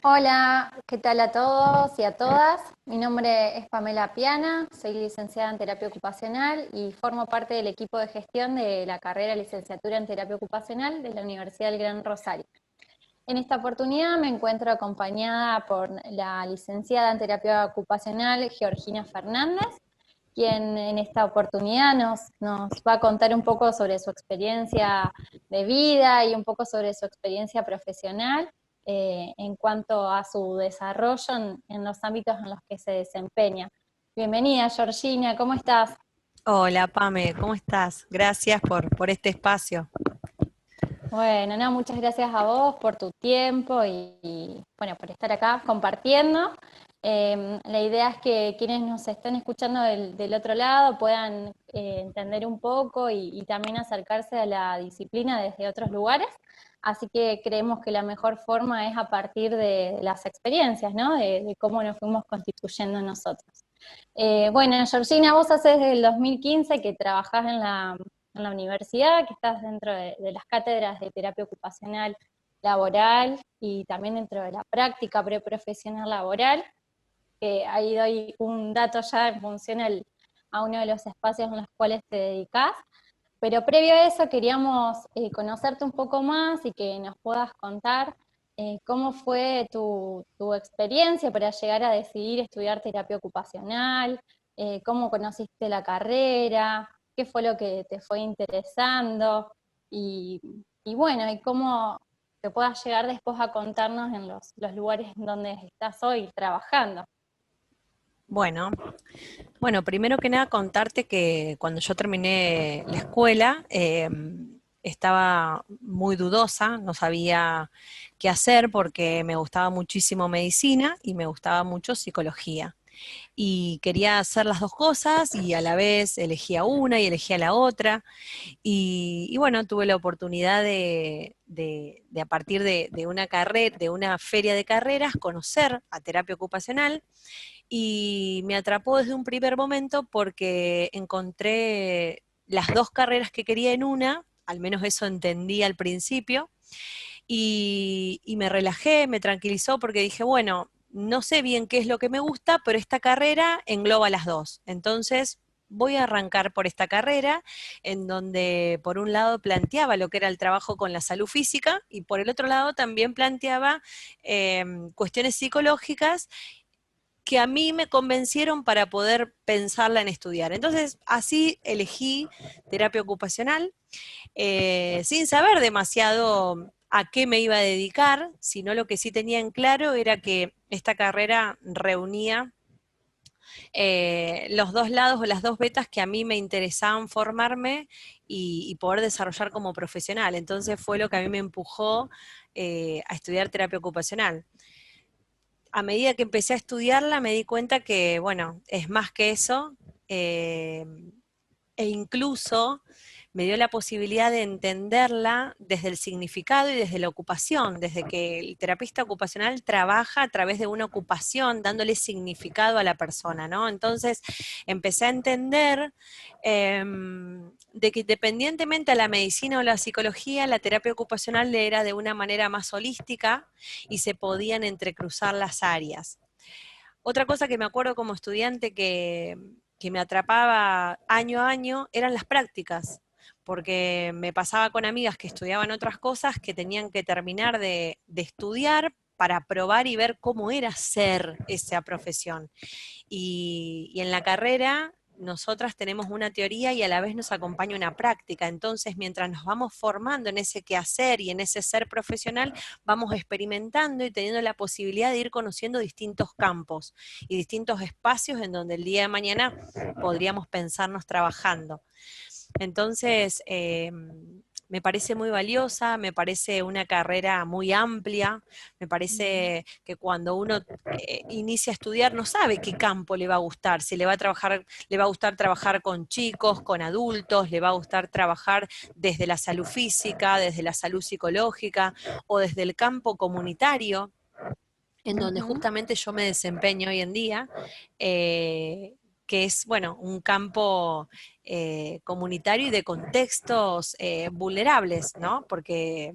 Hola, ¿qué tal a todos y a todas? Mi nombre es Pamela Piana, soy licenciada en terapia ocupacional y formo parte del equipo de gestión de la carrera licenciatura en terapia ocupacional de la Universidad del Gran Rosario. En esta oportunidad me encuentro acompañada por la licenciada en terapia ocupacional Georgina Fernández, quien en esta oportunidad nos va a contar un poco sobre su experiencia de vida y un poco sobre su experiencia profesional en cuanto a su desarrollo en los ámbitos en los que se desempeña. Bienvenida, Georgina, ¿cómo estás? Hola, Pame, ¿cómo estás? Gracias por este espacio. Bueno, no, muchas gracias a vos por tu tiempo bueno, por estar acá compartiendo. La idea es que quienes nos están escuchando del otro lado puedan entender un poco y también acercarse a la disciplina desde otros lugares. Así que creemos que la mejor forma es a partir de las experiencias, ¿no? De cómo nos fuimos constituyendo nosotros. Bueno, Georgina, vos haces desde el 2015 que trabajás en la universidad, que estás dentro de las cátedras de terapia ocupacional laboral y también dentro de la práctica preprofesional laboral, que ahí doy un dato ya en función a uno de los espacios en los cuales te dedicás. Pero previo a eso queríamos conocerte un poco más y que nos puedas contar cómo fue tu experiencia para llegar a decidir estudiar terapia ocupacional, cómo conociste la carrera, qué fue lo que te fue interesando y, y bueno, y cómo te puedas llegar después a contarnos en los lugares en donde estás hoy trabajando. Bueno, bueno, primero que nada contarte que cuando yo terminé la escuela estaba muy dudosa, no sabía qué hacer porque me gustaba muchísimo medicina y me gustaba mucho psicología. Y quería hacer las dos cosas y a la vez elegía una y elegía la otra. Y bueno, tuve la oportunidad de a partir de una carrera, de una feria de carreras, conocer a terapia ocupacional y me atrapó desde un primer momento porque encontré las dos carreras que quería en una, al menos eso entendí al principio, y me relajé, me tranquilizó porque dije, bueno, no sé bien qué es lo que me gusta, pero esta carrera engloba las dos. Entonces, voy a arrancar por esta carrera, en donde por un lado planteaba lo que era el trabajo con la salud física y por el otro lado también planteaba cuestiones psicológicas que a mí me convencieron para poder pensarla en estudiar. Entonces, así elegí terapia ocupacional, sin saber demasiado a qué me iba a dedicar, sino lo que sí tenía en claro era que esta carrera reunía los dos lados o las dos betas que a mí me interesaban formarme y poder desarrollar como profesional. Entonces fue lo que a mí me empujó a estudiar terapia ocupacional. A medida que empecé a estudiarla me di cuenta que, bueno, es más que eso, eh, e incluso me dio la posibilidad de entenderla desde el significado y desde la ocupación, desde que el terapista ocupacional trabaja a través de una ocupación, dándole significado a la persona, ¿no? Entonces empecé a entender de que independientemente a la medicina o la psicología, la terapia ocupacional era de una manera más holística y se podían entrecruzar las áreas. Otra cosa que me acuerdo como estudiante que me atrapaba año a año eran las prácticas, porque me pasaba con amigas que estudiaban otras cosas que tenían que terminar de estudiar para probar y ver cómo era ser esa profesión. Y en la carrera nosotras tenemos una teoría y a la vez nos acompaña una práctica. Entonces, mientras nos vamos formando en ese quehacer y en ese ser profesional, vamos experimentando y teniendo la posibilidad de ir conociendo distintos campos y distintos espacios en donde el día de mañana podríamos pensarnos trabajando. Entonces, me parece muy valiosa, me parece una carrera muy amplia, me parece que cuando uno inicia a estudiar no sabe qué campo le va a gustar, si le va a trabajar, le va a gustar trabajar con chicos, con adultos, le va a gustar trabajar desde la salud física, desde la salud psicológica o desde el campo comunitario en donde Ujú. justamente yo me desempeño hoy en día, que es, bueno, un campo comunitario y de contextos vulnerables, ¿no? Porque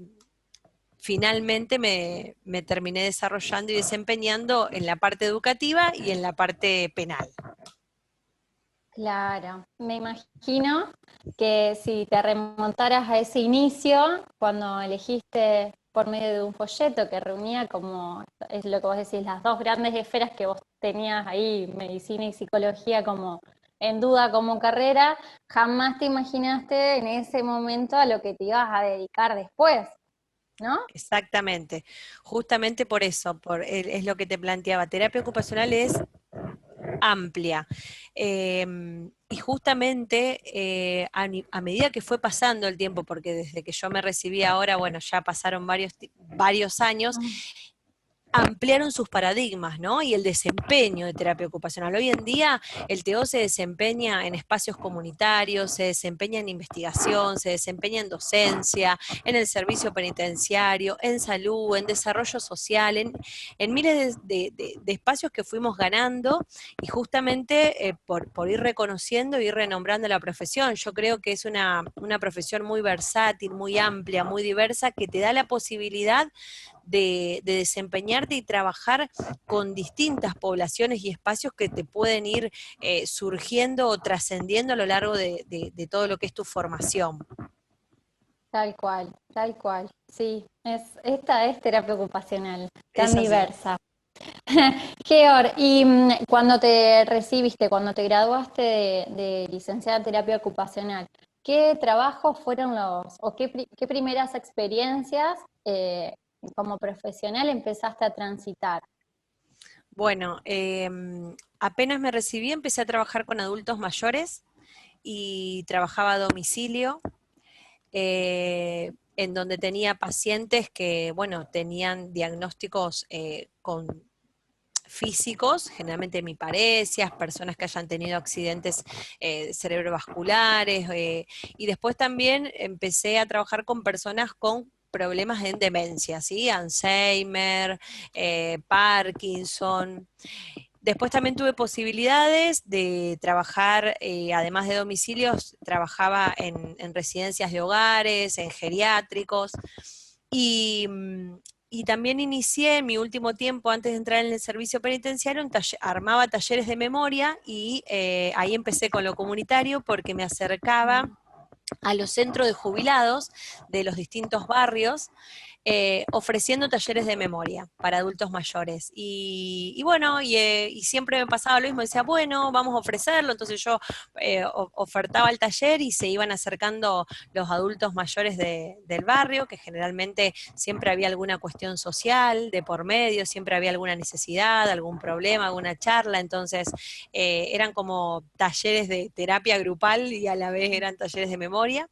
finalmente me terminé desarrollando y desempeñando en la parte educativa y en la parte penal. Claro, me imagino que si te remontaras a ese inicio, cuando elegiste por medio de un folleto que reunía como, es lo que vos decís, las dos grandes esferas que vos tenías ahí, medicina y psicología como en duda como carrera, jamás te imaginaste en ese momento a lo que te ibas a dedicar después, ¿no? Exactamente, justamente por eso, es lo que te planteaba. Terapia ocupacional es amplia. Y justamente a medida que fue pasando el tiempo, porque desde que yo me recibí ahora, bueno, ya pasaron varios años, ampliaron sus paradigmas, ¿no? Y el desempeño de terapia ocupacional. Hoy en día el TO se desempeña en espacios comunitarios, se desempeña en investigación, se desempeña en docencia, en el servicio penitenciario, en salud, en desarrollo social, en miles de espacios que fuimos ganando y justamente por ir reconociendo y ir renombrando la profesión. Yo creo que es una profesión muy versátil, muy amplia, muy diversa, que te da la posibilidad de desempeñarte y trabajar con distintas poblaciones y espacios que te pueden ir surgiendo o trascendiendo a lo largo de todo lo que es tu formación. Tal cual, sí, esta es terapia ocupacional, tan Es así. diversa. Georg, y cuando te recibiste, cuando te graduaste de licenciada en terapia ocupacional, ¿qué trabajos fueron o qué primeras experiencias como profesional empezaste a transitar? Bueno, apenas me recibí, empecé a trabajar con adultos mayores y trabajaba a domicilio, en donde tenía pacientes que, bueno, tenían diagnósticos con físicos, generalmente hemiparesias, personas que hayan tenido accidentes cerebrovasculares, y después también empecé a trabajar con personas con problemas en demencia, ¿sí? Alzheimer, Parkinson. Después también tuve posibilidades de trabajar, además de domicilios, trabajaba en residencias de hogares, en geriátricos, y, y también inicié en mi último tiempo, antes de entrar en el servicio penitenciario, armaba talleres de memoria y ahí empecé con lo comunitario porque me acercaba a los centros de jubilados de los distintos barrios, ofreciendo talleres de memoria para adultos mayores. Y bueno, y siempre me pasaba lo mismo, decía, bueno, vamos a ofrecerlo, entonces yo ofertaba el taller y se iban acercando los adultos mayores del barrio, que generalmente siempre había alguna cuestión social de por medio, siempre había alguna necesidad, algún problema, alguna charla, entonces eran como talleres de terapia grupal y a la vez eran talleres de memoria.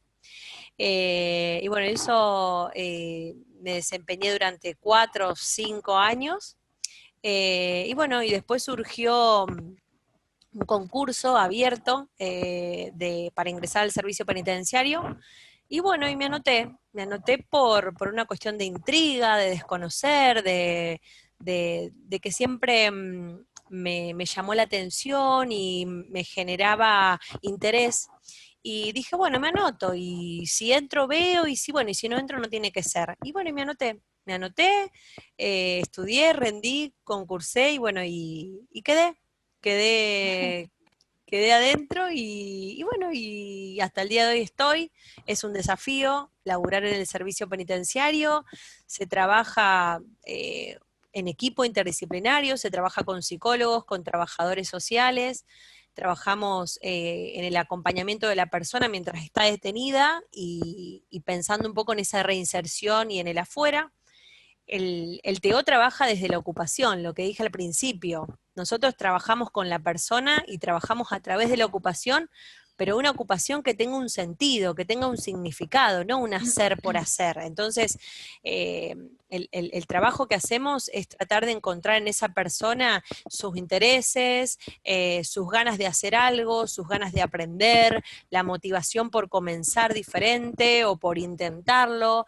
Y bueno, eso me desempeñé durante 4 o 5 años. Y bueno, y después surgió un concurso abierto para ingresar al servicio penitenciario. Y bueno, y me anoté por una cuestión de intriga, de desconocer, de que siempre me llamó la atención y me generaba interés. Y dije, bueno, me anoto, y si entro veo, y si, bueno, y si no entro no tiene que ser. Y bueno, y me anoté, estudié, rendí, concursé, y bueno, y quedé, quedé adentro, y bueno, y hasta el día de hoy estoy. Es un desafío laburar en el servicio penitenciario, se trabaja en equipo interdisciplinario, se trabaja con psicólogos, con trabajadores sociales, trabajamos en el acompañamiento de la persona mientras está detenida y pensando un poco en esa reinserción y en el afuera. El TO trabaja desde la ocupación, lo que dije al principio. Nosotros trabajamos con la persona y trabajamos a través de la ocupación, pero una ocupación que tenga un sentido, que tenga un significado, no un hacer por hacer. Entonces, eh, el trabajo que hacemos es tratar de encontrar en esa persona sus intereses, sus ganas de hacer algo, sus ganas de aprender, la motivación por comenzar diferente o por intentarlo,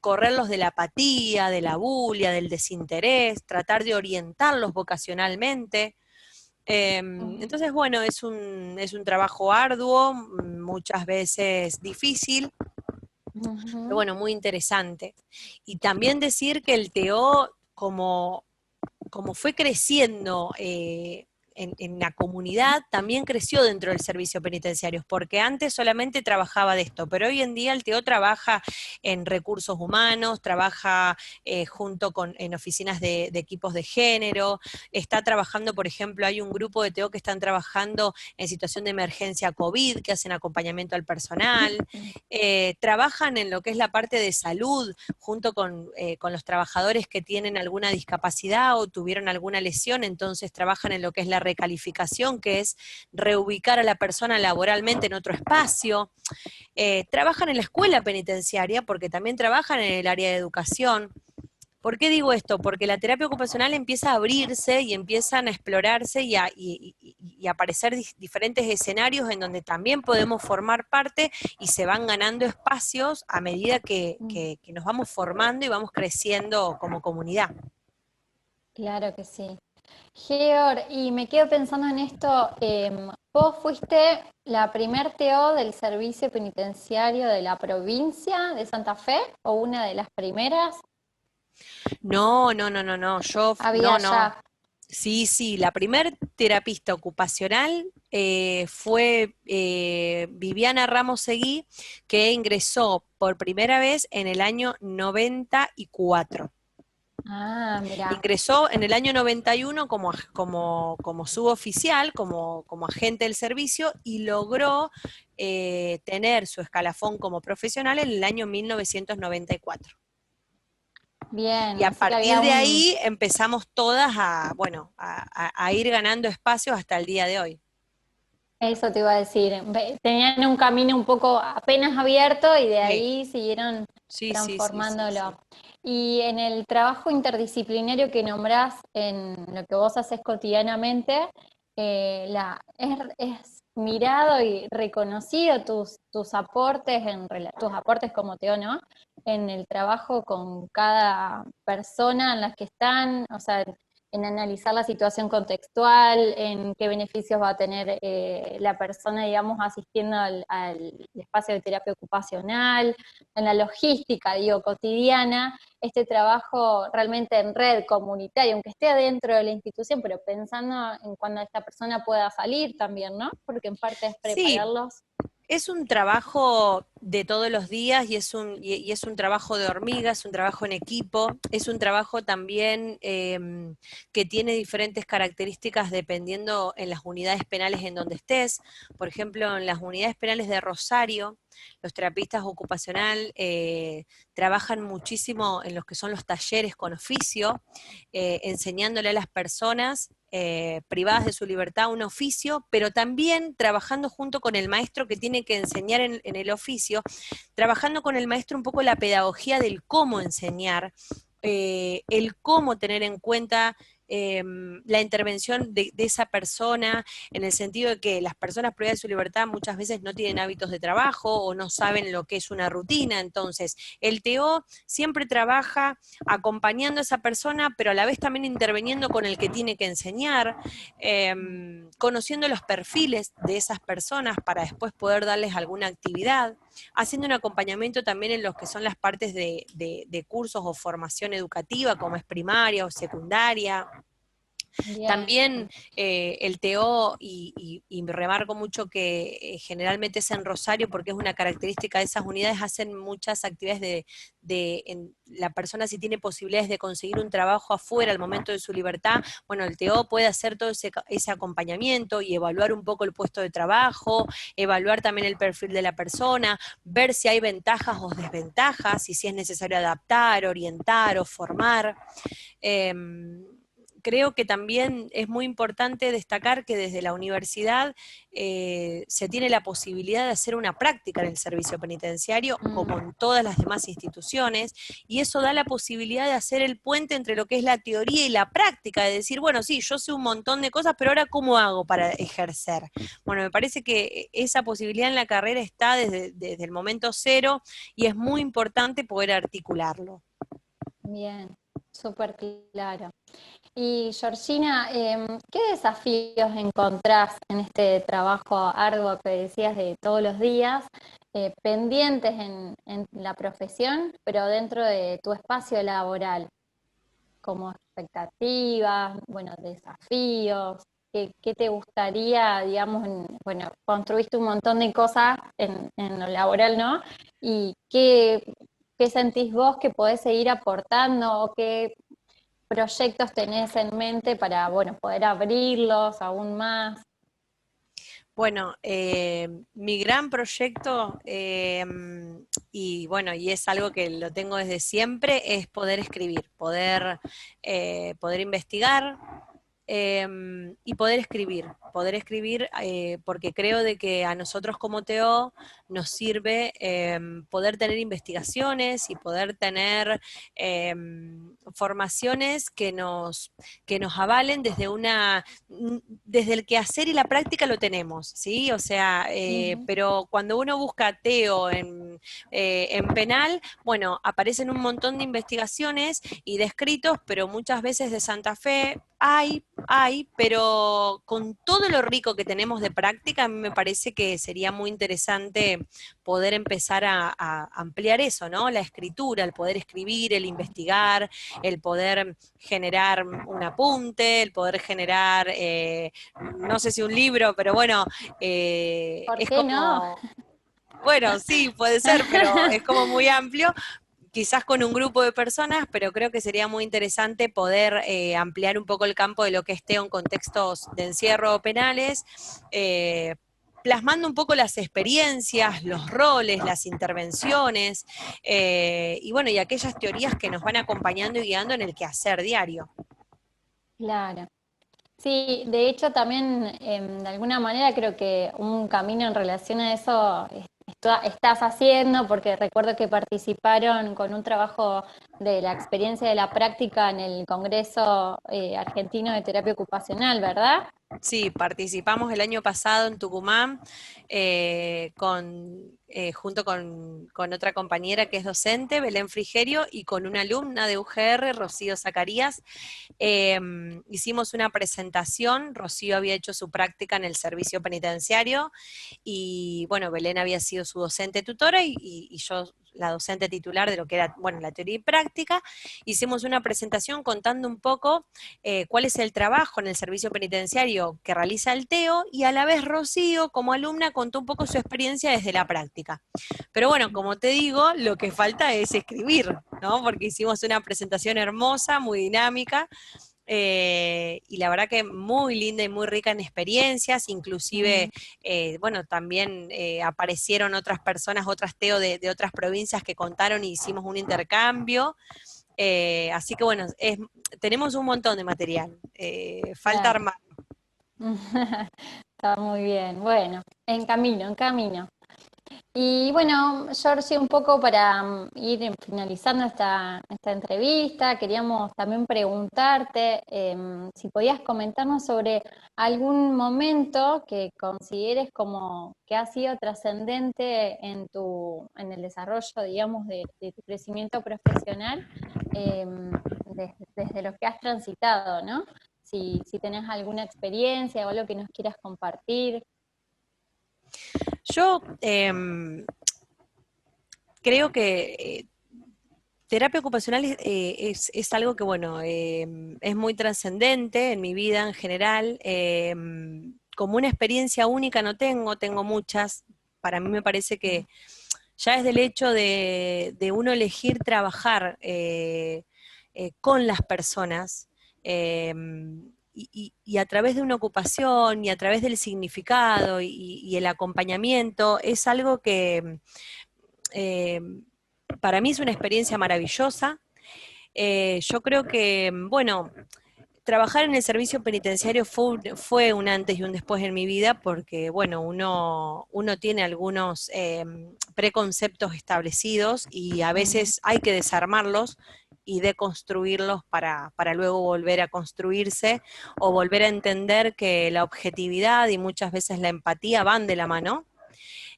correrlos de la apatía, de la bulia, del desinterés, tratar de orientarlos vocacionalmente. Entonces, bueno, es un trabajo arduo, muchas veces difícil, Pero Ujú. bueno, muy interesante. Y también decir que el TO, como fue creciendo en la comunidad, también creció dentro del servicio penitenciario, porque antes solamente trabajaba de esto, pero hoy en día el TO trabaja en recursos humanos, trabaja en oficinas de equipos de género, está trabajando, por ejemplo, hay un grupo de TO que están trabajando en situación de emergencia COVID, que hacen acompañamiento al personal, trabajan en lo que es la parte de salud, junto con los trabajadores que tienen alguna discapacidad o tuvieron alguna lesión, entonces trabajan en lo que es la recalificación, que es reubicar a la persona laboralmente en otro espacio. Trabajan en la escuela penitenciaria porque también trabajan en el área de educación. ¿Por qué digo esto? Porque la terapia ocupacional empieza a abrirse y empiezan a explorarse y a aparecer diferentes escenarios en donde también podemos formar parte y se van ganando espacios a medida que nos vamos formando y vamos creciendo como comunidad. Claro que sí. Geor, y me quedo pensando en esto, ¿vos fuiste la primer TO del servicio penitenciario de la provincia de Santa Fe o una de las primeras? No, no, no, no, no, Había no, no. ya. Sí, sí, la primer terapista ocupacional fue Viviana Ramos Seguí, que ingresó por primera vez en el año 94. Ah, mira, Ingresó en el año 91 como suboficial, como agente del servicio, y logró tener su escalafón como profesional en el año 1994. Y bien, a así que había partir de un, ahí empezamos todas a ir ganando espacios hasta el día de hoy. eso te iba a decir, tenían un camino un poco apenas abierto y de Sí, ahí siguieron sí, sí, sí, sí, sí. transformándolo. Y en el trabajo interdisciplinario que nombrás, en lo que vos haces cotidianamente, es mirado y reconocido tus aportes, tus aportes como Teo, ¿no? En el trabajo con cada persona en las que están, o sea, en analizar la situación contextual, en qué beneficios va a tener la persona, digamos, asistiendo al espacio de terapia ocupacional, en la logística, digo, cotidiana, este trabajo realmente en red comunitaria, aunque esté dentro de la institución, pero pensando en cuando esta persona pueda salir también, ¿no? Porque en parte es Sí, prepararlos. es un trabajo de todos los días y es un trabajo de hormiga, es un trabajo en equipo, es un trabajo también que tiene diferentes características dependiendo en las unidades penales en donde estés. Por ejemplo, en las unidades penales de Rosario, los terapistas ocupacional trabajan muchísimo en los que son los talleres con oficio, enseñándole a las personas privadas de su libertad un oficio, pero también trabajando junto con el maestro que tiene que enseñar en el oficio, trabajando con el maestro un poco la pedagogía del cómo enseñar, el cómo tener en cuenta la intervención de esa persona, en el sentido de que las personas privadas de su libertad muchas veces no tienen hábitos de trabajo o no saben lo que es una rutina, entonces el TO siempre trabaja acompañando a esa persona, pero a la vez también interviniendo con el que tiene que enseñar, conociendo los perfiles de esas personas para después poder darles alguna actividad, haciendo un acompañamiento también en los que son las partes de cursos o formación educativa, como es primaria o secundaria. Bien. También el TO, y remarco mucho que generalmente es en Rosario porque es una característica de esas unidades, hacen muchas actividades la persona si tiene posibilidades de conseguir un trabajo afuera al momento de su libertad, bueno, el TO puede hacer todo ese acompañamiento y evaluar un poco el puesto de trabajo, evaluar también el perfil de la persona, ver si hay ventajas o desventajas, y si es necesario adaptar, orientar o formar. Eh, Creo que también es muy importante destacar que desde la universidad se tiene la posibilidad de hacer una práctica en el servicio penitenciario, como en todas las demás instituciones, y eso da la posibilidad de hacer el puente entre lo que es la teoría y la práctica, de decir, bueno, sí, yo sé un montón de cosas, pero ahora ¿cómo hago para ejercer? Bueno, me parece que esa posibilidad en la carrera está desde el momento cero y es muy importante poder articularlo. Bien. súper claro. Y Georgina, ¿qué desafíos encontrás en este trabajo arduo que decías de todos los días, pendientes en la profesión, pero dentro de tu espacio laboral, como expectativas, bueno, desafíos? ¿Qué te gustaría, digamos, bueno, construiste un montón de cosas en lo laboral, ¿no? ¿Y qué sentís vos que podés seguir aportando o qué proyectos tenés en mente para, bueno, poder abrirlos aún más? Bueno, mi gran proyecto, y bueno, y es algo que lo tengo desde siempre, es poder escribir, poder investigar, y poder escribir porque creo de que a nosotros como TO nos sirve poder tener investigaciones y poder tener formaciones que nos avalen desde el quehacer y la práctica lo tenemos, ¿sí? O sea, Ujú. pero cuando uno busca TEO en penal, bueno, aparecen un montón de investigaciones y de escritos, pero muchas veces de Santa Fe hay, pero con todo lo rico que tenemos de práctica, a mí me parece que sería muy interesante poder empezar a ampliar eso, ¿no? La escritura, el poder escribir, el investigar, el poder generar un apunte, el poder generar, no sé si un libro, pero bueno, ¿Por es qué no? como, bueno, sí, puede ser, pero es como muy amplio, quizás con un grupo de personas, pero creo que sería muy interesante poder ampliar un poco el campo de lo que esté en contextos de encierro o penales, plasmando un poco las experiencias, los roles, las intervenciones, y bueno, y aquellas teorías que nos van acompañando y guiando en el quehacer diario. Claro. Sí, de hecho también de alguna manera creo que un camino en relación a eso estás haciendo, porque recuerdo que participaron con un trabajo de la experiencia de la práctica en el Congreso Argentino de Terapia Ocupacional, ¿verdad? Sí, participamos el año pasado en Tucumán junto con otra compañera que es docente, Belén Frigerio, y con una alumna de UGR, Rocío Zacarías. Hicimos una presentación, Rocío había hecho su práctica en el servicio penitenciario y bueno, Belén había sido su docente tutora y yo la docente titular de lo que era, bueno, la teoría y práctica. Hicimos una presentación contando un poco cuál es el trabajo en el servicio penitenciario que realiza el TEO y a la vez Rocío como alumna contó un poco su experiencia desde la práctica. Pero bueno, como te digo, lo que falta es escribir, ¿no? Porque hicimos una presentación hermosa, muy dinámica, y la verdad que muy linda y muy rica en experiencias, Mm, inclusive, bueno, también aparecieron otras personas, otras TEO de otras provincias que contaron y hicimos un intercambio. Así que bueno, tenemos un montón de material, falta claro. armar. Está muy bien. Bueno, en camino, en camino. Y bueno, Georgie, un poco para ir finalizando esta entrevista, queríamos también preguntarte si podías comentarnos sobre algún momento que consideres como que ha sido trascendente en el desarrollo, digamos, de tu crecimiento profesional, desde lo que has transitado, ¿no? Si tenés alguna experiencia o algo que nos quieras compartir. Yo creo que terapia ocupacional es algo que, bueno, es muy trascendente en mi vida en general. Como una experiencia única no tengo muchas. Para mí me parece que ya es del hecho de uno elegir trabajar con las personas, eh, y a través de una ocupación y a través del significado y el acompañamiento, es algo que eh, para mí es una experiencia maravillosa. Yo creo que, bueno, trabajar en el servicio penitenciario fue un antes y un después en mi vida porque, bueno, uno tiene algunos preconceptos establecidos y a Mm, veces hay que desarmarlos y deconstruirlos para luego volver a construirse o volver a entender que la objetividad y muchas veces la empatía van de la mano.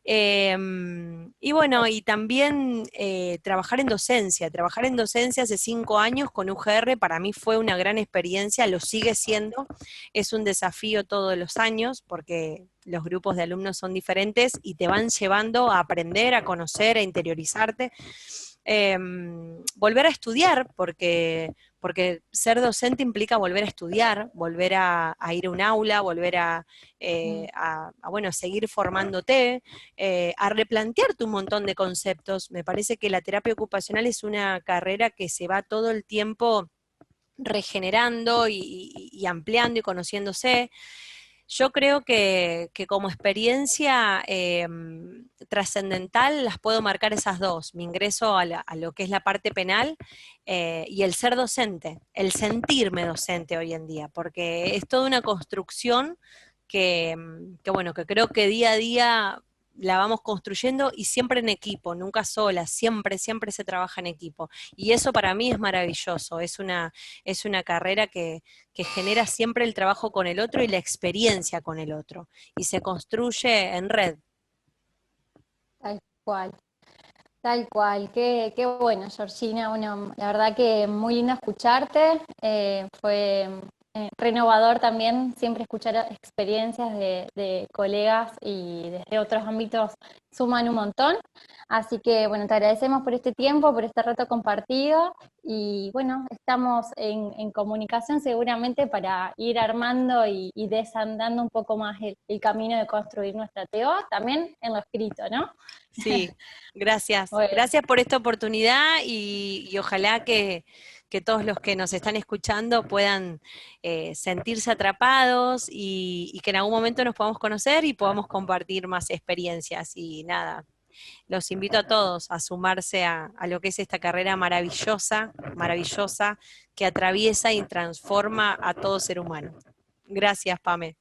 Y bueno, y también trabajar en docencia. Trabajar en docencia hace 5 años con UGR para mí fue una gran experiencia, lo sigue siendo. Es un desafío todos los años porque los grupos de alumnos son diferentes y te van llevando a aprender, a conocer, a interiorizarte. Volver a estudiar, porque ser docente implica volver a estudiar, volver a ir a un aula, volver bueno, seguir formándote, a replantearte un montón de conceptos. Me parece que la terapia ocupacional es una carrera que se va todo el tiempo regenerando y ampliando y conociéndose. Yo creo que como experiencia trascendental las puedo marcar esas dos, mi ingreso a lo que es la parte penal y el ser docente, el sentirme docente hoy en día, porque es toda una construcción bueno, que creo que día a día la vamos construyendo y siempre en equipo, nunca sola, siempre, siempre se trabaja en equipo. Y eso para mí es maravilloso, es una carrera que genera siempre el trabajo con el otro y la experiencia con el otro, y se construye en red. Tal cual. Tal cual, qué bueno, Georgina. Bueno, la verdad que muy lindo escucharte. Fue renovador también siempre escuchar experiencias de colegas y desde otros ámbitos suman un montón. Así que bueno, te agradecemos por este tiempo, por este rato compartido y bueno, estamos en comunicación seguramente para ir armando y desandando un poco más el camino de construir nuestra TO, también en lo escrito, ¿no? Sí, gracias. Bueno. Gracias por esta oportunidad y ojalá que todos los que nos están escuchando puedan sentirse atrapados y que en algún momento nos podamos conocer y podamos compartir más experiencias. Y nada, los invito a todos a sumarse a lo que es esta carrera maravillosa, maravillosa, que atraviesa y transforma a todo ser humano. Gracias, Pame.